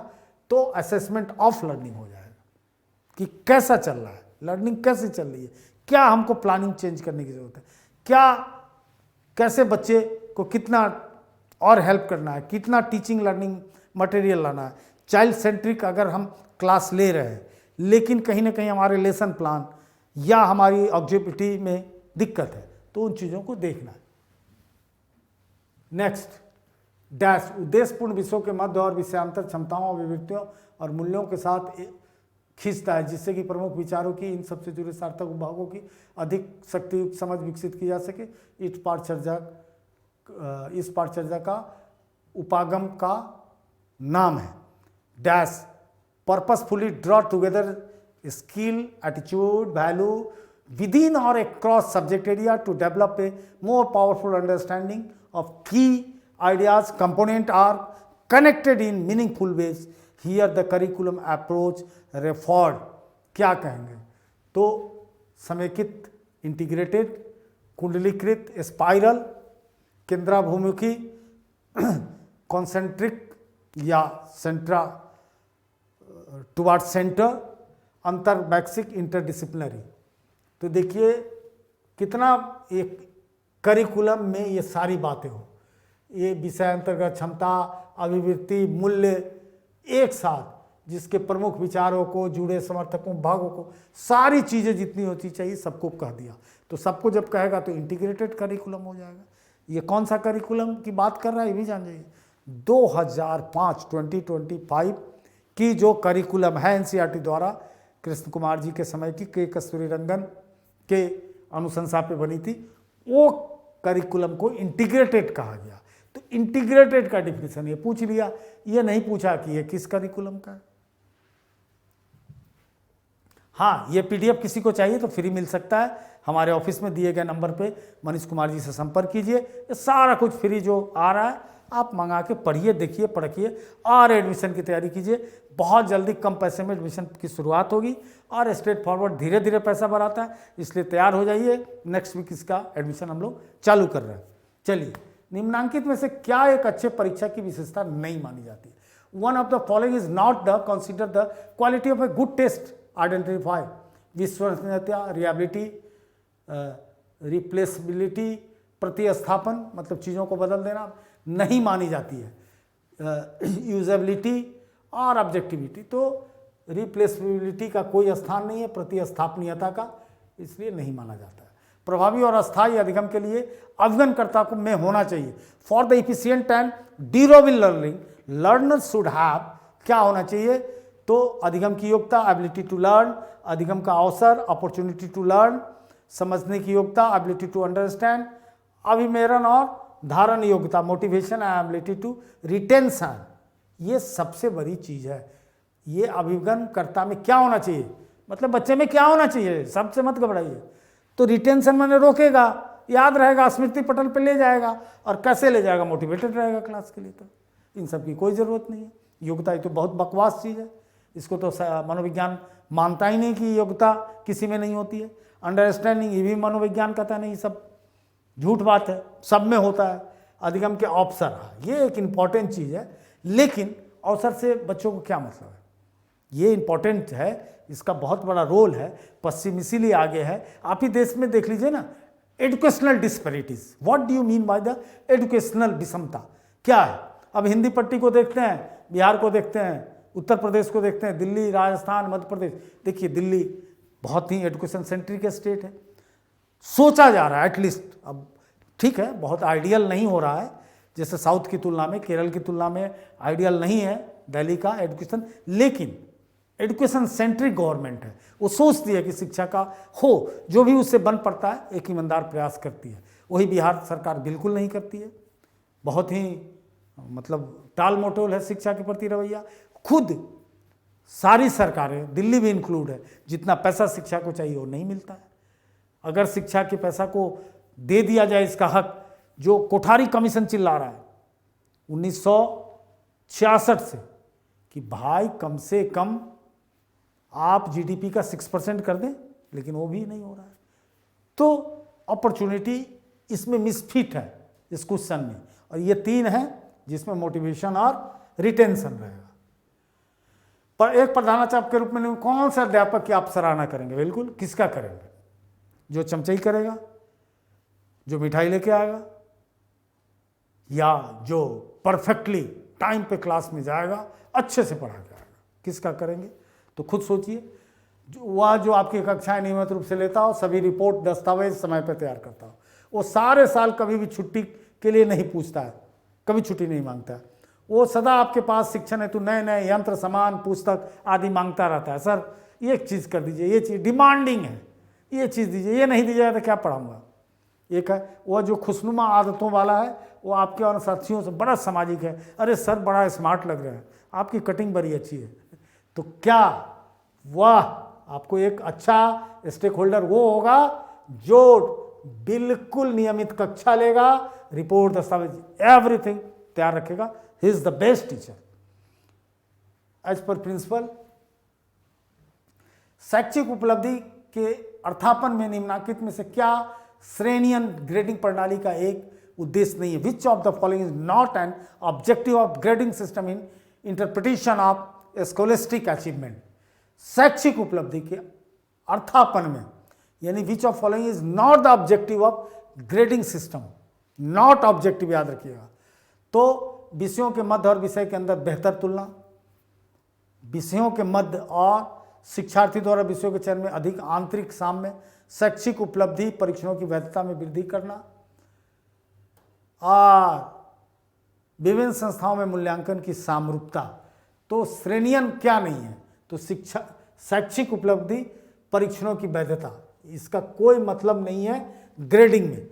तो असेसमेंट ऑफ लर्निंग हो जाएगा कि कैसा चल रहा है, लर्निंग कैसे चल रही है, क्या हमको प्लानिंग चेंज करने की ज़रूरत है, क्या कैसे बच्चे को कितना और हेल्प करना है, कितना टीचिंग लर्निंग मटेरियल लाना है। चाइल्ड सेंट्रिक अगर हम क्लास ले रहे हैं लेकिन कहीं ना कहीं हमारे लेसन प्लान या हमारी ऑब्जेक्टिविटी में दिक्कत है तो उन चीज़ों को देखना है। नेक्स्ट डैश, उद्देश्यपूर्ण विषयों के मध्य और विषयांतर क्षमताओं, अभिव्यक्तियों और मूल्यों के साथ खींचता है जिससे कि प्रमुख विचारों की इन सबसे जुड़े सार्थक विभागों की अधिक शक्तियुक्त समझ विकसित की जा सके। इस पाठचर्या का उपागम का नाम है dash, purposefully draw together skill, attitude, value within or across subject area to develop a more powerful understanding of key ideas. Component are connected in meaningful ways. Here the curriculum approach referred क्या कहेंगे तो समेकित, इंटीग्रेटेड, कुंडलीकृत, स्पाइरल, केंद्राभिमुखी, कॉन्सेंट्रिक या सेंट्रा टुवार्ड सेंटर, अंतर्वैक्षिक, इंटरडिसिप्लिनरी। तो देखिए कितना एक करिकुलम में ये सारी बातें हो, ये विषय अंतर्गत क्षमता, अभिवृत्ति, मूल्य एक साथ, जिसके प्रमुख विचारों को, जुड़े समर्थकों, भागों को, सारी चीज़ें जितनी होती चाहिए सबको कह दिया। तो सबको जब कहेगा तो इंटीग्रेटेड करिकुलम हो जाएगा। ये कौन सा करिकुलम की बात कर रहा है ये भी जान जाइए। 2005 की जो करिकुलम है एनसीईआरटी द्वारा कृष्ण कुमार जी के समय की के कस्तूरी रंगन के अनुशंसा पे बनी थी, वो करिकुलम को इंटीग्रेटेड कहा गया। तो इंटीग्रेटेड का डिफिनेशन ये पूछ लिया, ये नहीं पूछा कि ये किस करिकुलम का है। हाँ, ये पीडीएफ किसी को चाहिए तो फ्री मिल सकता है, हमारे ऑफिस में दिए गए नंबर पे मनीष कुमार जी से संपर्क कीजिए। ये सारा कुछ फ्री जो आ रहा है आप मंगा के पढ़िए, देखिए, परखिए और एडमिशन की तैयारी कीजिए। बहुत जल्दी कम पैसे में एडमिशन की शुरुआत होगी और स्ट्रेट फॉरवर्ड धीरे धीरे पैसा बढ़ाता है, इसलिए तैयार हो जाइए। नेक्स्ट वीक इसका एडमिशन हम लोग चालू कर रहे हैं। चलिए, निम्नांकित में से क्या एक अच्छे परीक्षा की विशेषता नहीं मानी जाती है? One of the following is not the consider the quality of a good test. Identify विश्वसनीयता, रिएबिलिटी, रिप्लेसबिलिटी, प्रतिस्थापन मतलब चीज़ों को बदल देना नहीं मानी जाती है। यूजेबिलिटी और ऑब्जेक्टिविटी, तो रिप्लेसबिलिटी का कोई स्थान नहीं है प्रतिस्थापनीयता का, इसलिए नहीं माना जाता है। प्रभावी और अस्थायी अधिगम के लिए अभिगमनकर्ता को में होना चाहिए। For the efficient and durable learning learner should have क्या होना चाहिए? तो अधिगम की योग्यता, एबिलिटी टू लर्न, अधिगम का अवसर, अपॉर्चुनिटी टू लर्न, समझने की योग्यता, एबिलिटी टू अंडरस्टैंड, अभिमेरण और धारण योग्यता, motivation and ability to retention. ये सबसे बड़ी चीज है। ये अभिगमनकर्ता में क्या होना चाहिए, मतलब बच्चे में क्या होना चाहिए, सबसे मत घबराइए। तो रिटेंशन मैंने रोकेगा, याद रहेगा, स्मृति पटल पे ले जाएगा, और कैसे ले जाएगा, मोटिवेटेड रहेगा क्लास के लिए। तो इन सब की कोई ज़रूरत नहीं है। योग्यता ये तो बहुत बकवास चीज़ है, इसको तो मनोविज्ञान मानता ही नहीं कि योग्यता किसी में नहीं होती है। अंडरस्टैंडिंग, ये भी मनोविज्ञान कहता नहीं, सब झूठ बात है, सब में होता है। अधिगम के अवसर, ये एक इम्पॉर्टेंट चीज़ है, लेकिन अवसर से बच्चों को क्या मतलब है, ये इम्पॉर्टेंट है, इसका बहुत बड़ा रोल है। पश्चिम इसीलिए आगे है। आप ही देश में देख लीजिए ना, educational disparities. What do you mean by the educational विषमता क्या है? अब हिंदी पट्टी को देखते हैं, बिहार को देखते हैं, उत्तर प्रदेश को देखते हैं, दिल्ली, राजस्थान, मध्य प्रदेश। देखिए, दिल्ली बहुत ही एजुकेशन सेंट्रिक स्टेट है। सोचा जा रहा है एटलीस्ट, अब ठीक है, बहुत आइडियल नहीं हो रहा है, जैसे साउथ की तुलना में, केरल की तुलना में आइडियल नहीं है दिल्ली का एजुकेशन, लेकिन एजुकेशन सेंट्रिक गवर्नमेंट है। वो सोचती है कि शिक्षा का हो, जो भी उससे बन पड़ता है एक ईमानदार प्रयास करती है। वही बिहार सरकार बिल्कुल नहीं करती है, बहुत ही मतलब टाल मटोल है शिक्षा के प्रति रवैया। खुद सारी सरकारें, दिल्ली भी इंक्लूड है, जितना पैसा शिक्षा को चाहिए वो नहीं मिलता है। अगर शिक्षा के पैसा को दे दिया जाए इसका हक, जो कोठारी कमीशन चिल्ला रहा है 1966 से कि भाई कम से कम आप जीडीपी का 6% कर दें, लेकिन वो भी नहीं हो रहा है। तो अपॉर्चुनिटी इसमें मिसफिट है इस क्वेश्चन में, और ये 3 है जिसमें मोटिवेशन और रिटेंशन रहेगा। पर एक प्रधानाचार्य के रूप में कौन सा अध्यापक की आप सराहना करेंगे? बिल्कुल, किसका करेंगे? जो चमचई करेगा, जो मिठाई लेके आएगा, या जो परफेक्टली टाइम पे क्लास में जाएगा, अच्छे से पढ़ा के आएगा? किसका करेंगे? तो खुद सोचिए। वह जो आपकी कक्षाएं नियमित रूप से लेता हो, सभी रिपोर्ट दस्तावेज समय पर तैयार करता हो, वो सारे साल कभी भी छुट्टी के लिए नहीं पूछता है, कभी छुट्टी नहीं मांगता है, वो सदा आपके पास शिक्षण हेतु नए नए यंत्र, सामान, पुस्तक आदि मांगता रहता है। सर ये चीज़ कर दीजिए, ये चीज़ डिमांडिंग है, ये चीज़ दीजिए, ये नहीं दीजिएगा तो क्या पढ़ाऊँगा। एक है वह जो खुशनुमा आदतों वाला है, वो आपके और साथियों से बड़ा सामाजिक है। अरे सर बड़ा स्मार्ट लग रहे हैं, आपकी कटिंग बड़ी अच्छी है, तो क्या वह आपको एक अच्छा स्टेक होल्डर वो होगा जो बिल्कुल नियमित कक्षा लेगा, रिपोर्ट, दस्तावेज, एवरीथिंग तैयार रखेगा। He is the best teacher as per principal. शैक्षिक उपलब्धि के अर्थापन में निम्नांकित में से क्या श्रेणीयन ग्रेडिंग प्रणाली का एक उद्देश्य नहीं है? Which of the following is not an objective of grading system in interpretation of scholastic achievement. शैक्षिक उपलब्धि के अर्थापन में, यानी विच of following is not the objective of grading system, not objective याद रखिएगा। तो विषयों के मध्य और विषय के अंदर बेहतर तुलना, विषयों के मध्य और शिक्षार्थी द्वारा विषयों के चयन में अधिक आंतरिक साम्य, शैक्षिक उपलब्धि परीक्षणों की वैधता में वृद्धि करना, और विभिन्न संस्थाओं में मूल्यांकन की सामरूपता। तो श्रेणियन क्या नहीं है? तो शिक्षा, शैक्षिक उपलब्धि परीक्षणों की वैधता, इसका कोई मतलब नहीं है ग्रेडिंग में।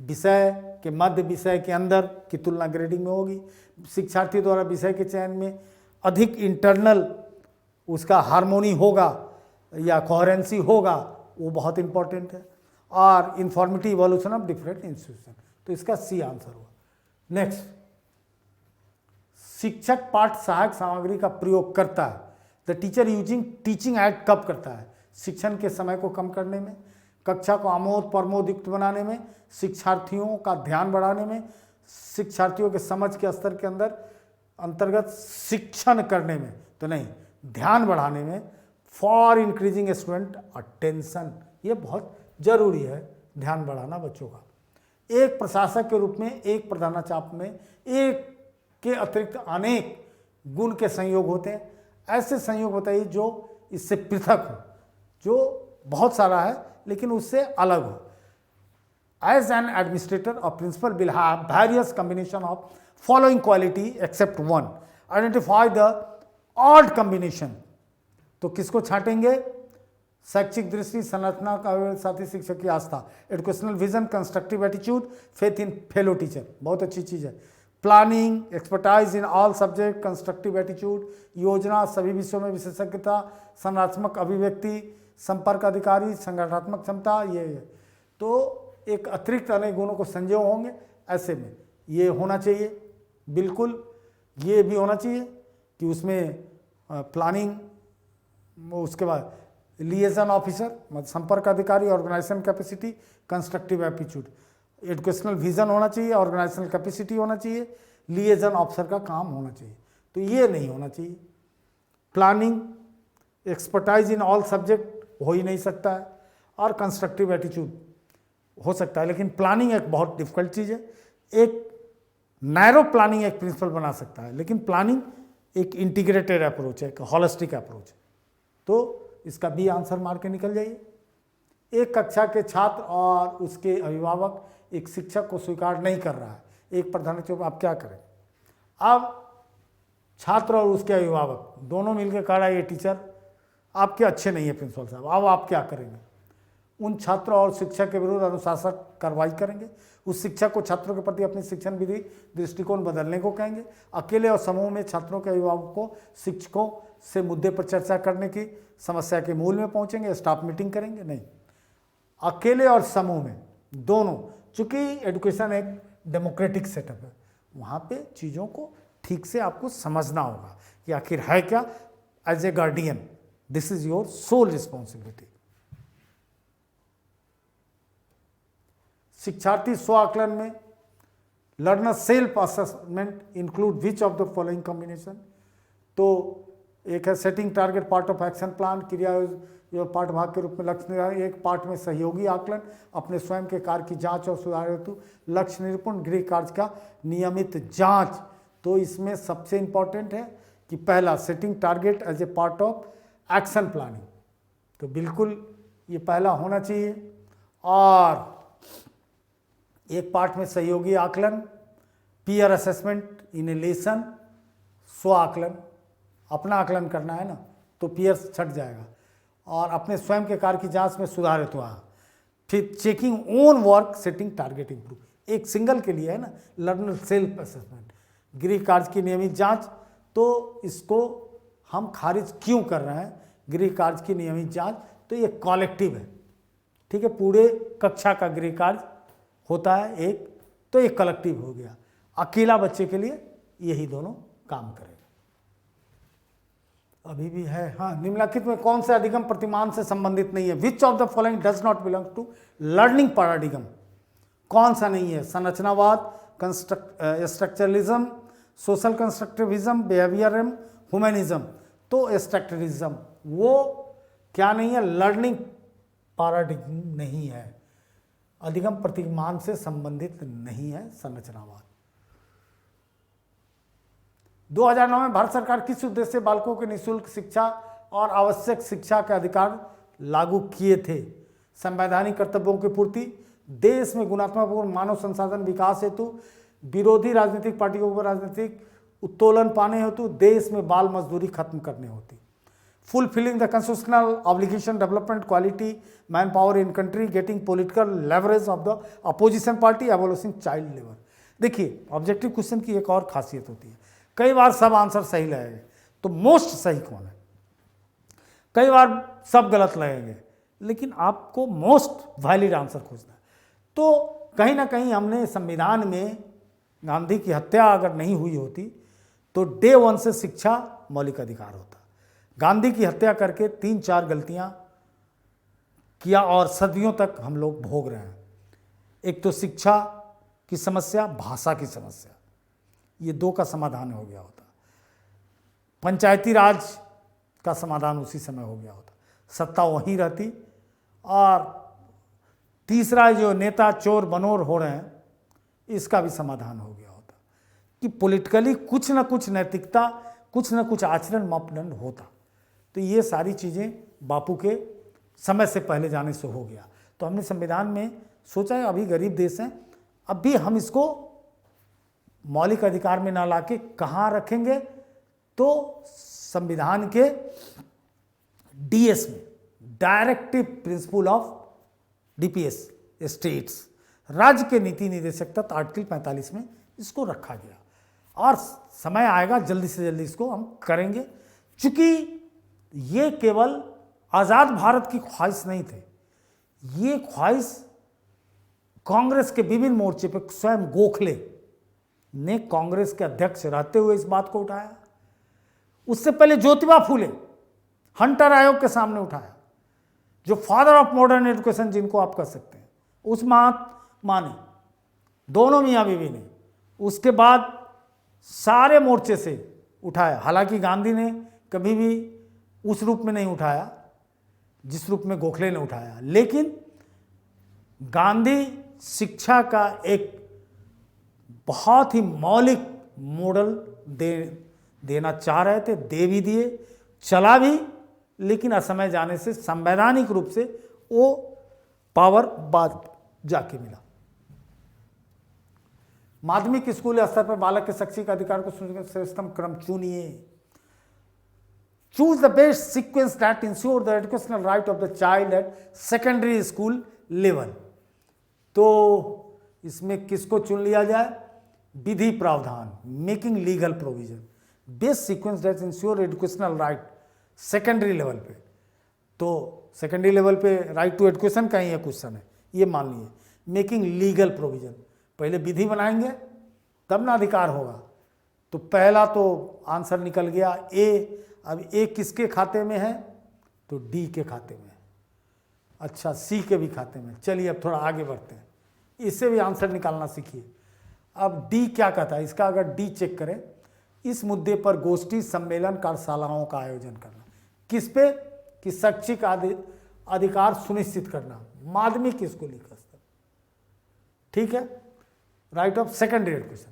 विषय के मध्य, विषय के अंदर की तुलना ग्रेडिंग में होगी। शिक्षार्थी द्वारा विषय के चयन में अधिक इंटरनल उसका हार्मोनी होगा या कोहेरेंसी होगा, वो बहुत इंपॉर्टेंट है। और informative evolution of different institution, तो इसका सी आंसर हुआ। नेक्स्ट, शिक्षक पाठ सहायक सामग्री का प्रयोग करता है the teacher using teaching eight कब करता है? शिक्षण के समय को कम करने में, कक्षा को आमोद प्रमोद युक्त बनाने में, शिक्षार्थियों का ध्यान बढ़ाने में, शिक्षार्थियों के समझ के स्तर के अंतर्गत शिक्षण करने में तो नहीं, ध्यान बढ़ाने में, फॉर इंक्रीजिंग स्टूडेंट अटेंशन। ये बहुत जरूरी है ध्यान बढ़ाना बच्चों का। एक प्रशासक के रूप में एक प्रधानाचार्य में एक के अतिरिक्त अनेक गुण के संयोग होते हैं। ऐसे संयोग बताइए जो इससे पृथक हो, जो बहुत सारा है लेकिन उससे अलग हो। एज एन एडमिनिस्ट्रेटर और principal will have various combination of following quality except one. Identify the odd combination. तो किसको छांटेंगे? शैक्षिक दृष्टि, संरचना का साथ ही शिक्षक की आस्था, educational vision, constructive attitude, faith in fellow teacher, बहुत अच्छी चीज़ है। Planning, expertise in all subject, constructive attitude, योजना, सभी विषयों में विशेषज्ञता, संरचनात्मक अभिव्यक्ति, संपर्क अधिकारी, संगठनात्मक क्षमता, ये तो एक अतिरिक्त अनेक गुणों को संजय होंगे। ऐसे में ये होना चाहिए, बिल्कुल ये भी होना चाहिए कि उसमें प्लानिंग, उसके बाद लिएजन ऑफिसर मतलब संपर्क अधिकारी, organisation capacity, constructive aptitude, educational vision होना चाहिए, ऑर्गेनाइजेशनल कैपेसिटी होना चाहिए, लिएजन ऑफिसर का काम होना चाहिए। तो ये नहीं होना चाहिए। Planning, expertise in all subject हो ही नहीं सकता है, और कंस्ट्रक्टिव एटीट्यूड हो सकता है, लेकिन प्लानिंग एक बहुत डिफिकल्ट चीज़ है। एक नैरो प्लानिंग एक प्रिंसिपल बना सकता है, लेकिन प्लानिंग एक इंटीग्रेटेड अप्रोच है, एक हॉलिस्टिक अप्रोच है। तो इसका बी आंसर मार के निकल जाइए। एक कक्षा के छात्र और उसके अभिभावक एक शिक्षक को स्वीकार नहीं कर रहा है, एक प्रधानाचार्य, आप क्या करें? अब छात्र और उसके अभिभावक दोनों मिलकर कह रहा है ये टीचर आपके अच्छे नहीं है प्रिंसिपल साहब। अब आप क्या करेंगे? उन छात्रों और शिक्षक के विरुद्ध अनुशासन कार्रवाई करेंगे, उस शिक्षक को छात्रों के प्रति अपनी शिक्षण विधि दृष्टिकोण बदलने को कहेंगे, अकेले और समूह में छात्रों के अभिभावकों को शिक्षकों से मुद्दे पर चर्चा करने की समस्या के मूल में पहुंचेंगे, स्टाफ मीटिंग करेंगे? नहीं, अकेले और समूह में दोनों, चूंकि एजुकेशन एक डेमोक्रेटिक सेटअप है, वहाँ पे चीज़ों को ठीक से आपको समझना होगा कि आखिर है क्या। As a guardian this is your sole responsibility. शिक्षार्थी स्व आकलन में learner self assessment include which of the following combination. तो एक है setting target part of action plan, क्रिया पाठ भाग के रूप में लक्ष्य निर्धारण। एक पार्ट में सहयोगी आकलन, अपने स्वयं के कार्य की जांच और सुधार हेतु लक्ष्य निरूपण, गृह कार्य का नियमित जांच। तो इसमें सबसे इंपॉर्टेंट है कि पहला setting target as a part of action planning, तो बिल्कुल ये पहला होना चाहिए। और एक पार्ट में सहयोगी आकलन, peer assessment in A lesson, स्व आकलन, अपना आकलन करना है ना, तो पीयर छट जाएगा, और अपने स्वयं के कार्य की जांच में सुधार हेतु वहाँ। फिर checking own work, setting target improve, एक सिंगल के लिए है ना, लर्नर सेल्फ असेसमेंट, गृह कार्य की नियमित जांच। तो इसको हम खारिज क्यों कर रहे हैं, गृह कार्य की नियमित जांच? तो ये कॉलेक्टिव है, ठीक है, पूरे कक्षा का गृह कार्य होता है एक, तो एक कलेक्टिव हो गया। अकेला बच्चे के लिए यही दोनों काम करेगा। अभी भी है, हाँ, निम्नलिखित में कौन से अधिगम प्रतिमान से संबंधित नहीं है? Which of the following does not belong to learning paradigm? कौन सा नहीं है? संरचनावाद, structuralism, social constructivism, behaviourism, humanism. तो स्ट्रक्चरलिज्म वो क्या नहीं है? लर्निंग पैराडिगम नहीं है, अधिगम प्रतिमान से संबंधित नहीं है संरचनावाद। 2009 में भारत सरकार किस उद्देश्य से बालकों के निःशुल्क शिक्षा और आवश्यक शिक्षा के अधिकार लागू किए थे? संवैधानिक कर्तव्यों की पूर्ति, देश में गुणात्मक मानव संसाधन विकास हेतु, विरोधी राजनीतिक पार्टियों को राजनीतिक उत्तोलन पाने हेतु, देश में बाल मजदूरी खत्म करने होती। Fulfilling the constitutional obligation, development quality manpower in country, getting political leverage of the opposition party, abolishing child labour. देखिए, ऑब्जेक्टिव क्वेश्चन की एक और खासियत होती है, कई बार सब आंसर सही लगेंगे, तो मोस्ट सही कौन है? कई बार सब गलत लगेंगे, लेकिन आपको मोस्ट वैलिड आंसर खोजना है। तो कहीं ना कहीं हमने संविधान में गांधी की हत्या अगर नहीं हुई होती तो डे वन से शिक्षा मौलिक अधिकार होता। गांधी की हत्या करके 3-4 गलतियां किया और सदियों तक हम लोग भोग रहे हैं। एक तो शिक्षा की समस्या, भाषा की समस्या, ये 2 का समाधान हो गया होता। पंचायती राज का समाधान उसी समय हो गया होता, सत्ता वहीं रहती। और तीसरा जो नेता चोर बनोर हो रहे हैं, इसका भी समाधान हो गया होता कि पॉलिटिकली कुछ ना कुछ नैतिकता, कुछ ना कुछ आचरण मापदंड होता। तो ये सारी चीज़ें बापू के समय से पहले जाने से हो गया। तो हमने संविधान में सोचा है, अभी गरीब देश हैं, अब भी हम इसको मौलिक अधिकार में ना लाके कहाँ रखेंगे, तो संविधान के डीएस में, directive principle of DPS states, राज्य के नीति निदेशक तक आर्टिकल 45 में इसको रखा गया। और समय आएगा जल्दी से जल्दी इसको हम करेंगे, चूंकि ये केवल आज़ाद भारत की ख्वाहिश नहीं थे, ये ख्वाहिश कांग्रेस के विभिन्न मोर्चे पर स्वयं गोखले ने कांग्रेस के अध्यक्ष रहते हुए इस बात को उठाया। उससे पहले ज्योतिबा फूले हंटर आयोग के सामने उठाया, जो फादर ऑफ मॉडर्न एजुकेशन जिनको आप कह सकते हैं, उस महात्मा ने, दोनों मियाँ बीवी ने उसके बाद सारे मोर्चे से उठाया। हालांकि गांधी ने कभी भी उस रूप में नहीं उठाया जिस रूप में गोखले ने उठाया, लेकिन गांधी शिक्षा का एक बहुत ही मौलिक मॉडल देना चाह रहे थे, दे भी दिए, चला भी, लेकिन असमय जाने से संवैधानिक रूप से वो पावर बाद जाके मिला। माध्यमिक स्कूल स्तर पर बालक के शैक्षिक अधिकार को श्रेष्ठतम क्रम चुनिए। Choose the best sequence that ensure the educational right of the child at secondary school level. तो इसमें किसको चुन लिया जाए? विधि प्रावधान, making legal provision, best sequence that ensure educational right secondary level पे। तो सेकेंडरी लेवल पे राइट टू एजुकेशन का ही है क्वेश्चन है, ये मान लिए। मेकिंग लीगल प्रोविजन, पहले विधि बनाएंगे तब ना अधिकार होगा। तो पहला तो आंसर निकल गया ए। अब ए किसके खाते में है? तो डी के खाते में है। अच्छा, सी के भी खाते में। चलिए अब थोड़ा आगे बढ़ते हैं, इससे भी आंसर निकालना सीखिए। अब डी क्या कहता है इसका? अगर डी चेक करें, इस मुद्दे पर गोष्ठी, सम्मेलन, कार्यशालाओं का आयोजन करना। किस पे? कि शैक्षिक अधिकार सुनिश्चित करना, माध्यमिक स्कूली स्तर, ठीक है, राइट ऑफ सेकेंडरी एजुकेशन।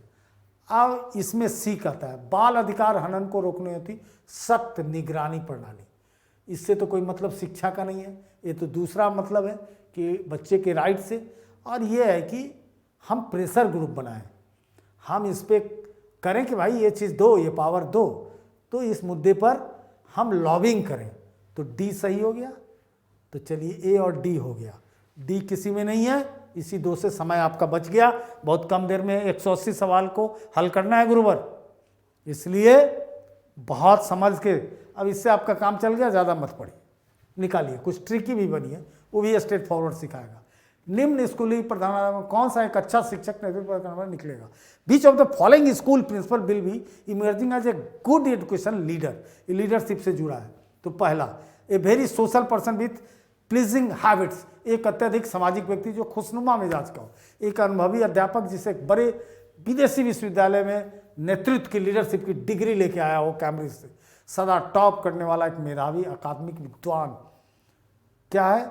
अब इसमें सी कहता है बाल अधिकार हनन को रोकने होती सख्त निगरानी प्रणाली। इससे तो कोई मतलब शिक्षा का नहीं है, ये तो दूसरा मतलब है कि बच्चे के राइट से। और ये है कि हम प्रेशर ग्रुप बनाएं, हम इस पर करें कि भाई ये चीज़ दो, ये पावर दो, तो इस मुद्दे पर हम लॉबिंग करें। तो डी सही हो गया। तो चलिए ए और डी हो गया, डी किसी में नहीं है। इसी 2 से समय आपका बच गया। बहुत कम देर में 180 सवाल को हल करना है गुरुवर, इसलिए बहुत समझ के। अब इससे आपका काम चल गया, ज़्यादा मत पढ़िए, निकालिए। कुछ ट्रिकी भी बनी है, वो भी स्ट्रेट फॉरवर्ड सिखाएगा। निम्न स्कूली प्रधान कौन सा एक अच्छा शिक्षक नेतृत्व निकलेगा? Which of the following school principal will be emerging as a good education leader. ये लीडरशिप से जुड़ा है। तो पहला, a very social person with pleasing habits, एक अत्यधिक सामाजिक व्यक्ति जो खुशनुमा मिजाज का हो। एक अनुभवी अध्यापक जिसे एक बड़े विदेशी विश्वविद्यालय में नेतृत्व की, लीडरशिप की डिग्री लेके आया हो कैम्ब्रिज से, सदा टॉप करने वाला एक मेधावी अकादमिक विद्वान। क्या है?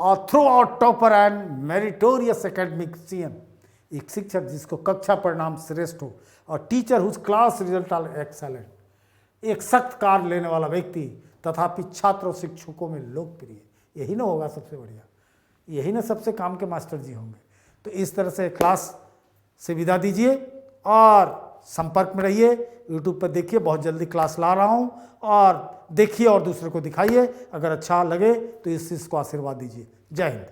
और throughout topper and meritorious academician, एक शिक्षक जिसको कक्षा परिणाम श्रेष्ठ हो। और teacher whose class result are excellent, एक सख्त कार्य लेने वाला व्यक्ति तथापि छात्र और शिक्षकों में लोकप्रिय। यही ना होगा सबसे बढ़िया, यही ना सबसे काम के मास्टर जी होंगे। तो इस तरह से क्लास से विदा दीजिए और संपर्क में रहिए। यूट्यूब पर देखिए, बहुत जल्दी क्लास ला रहा हूँ, और देखिए और दूसरे को दिखाइए। अगर अच्छा लगे तो इस चीज़ को आशीर्वाद दीजिए। जय हिंद।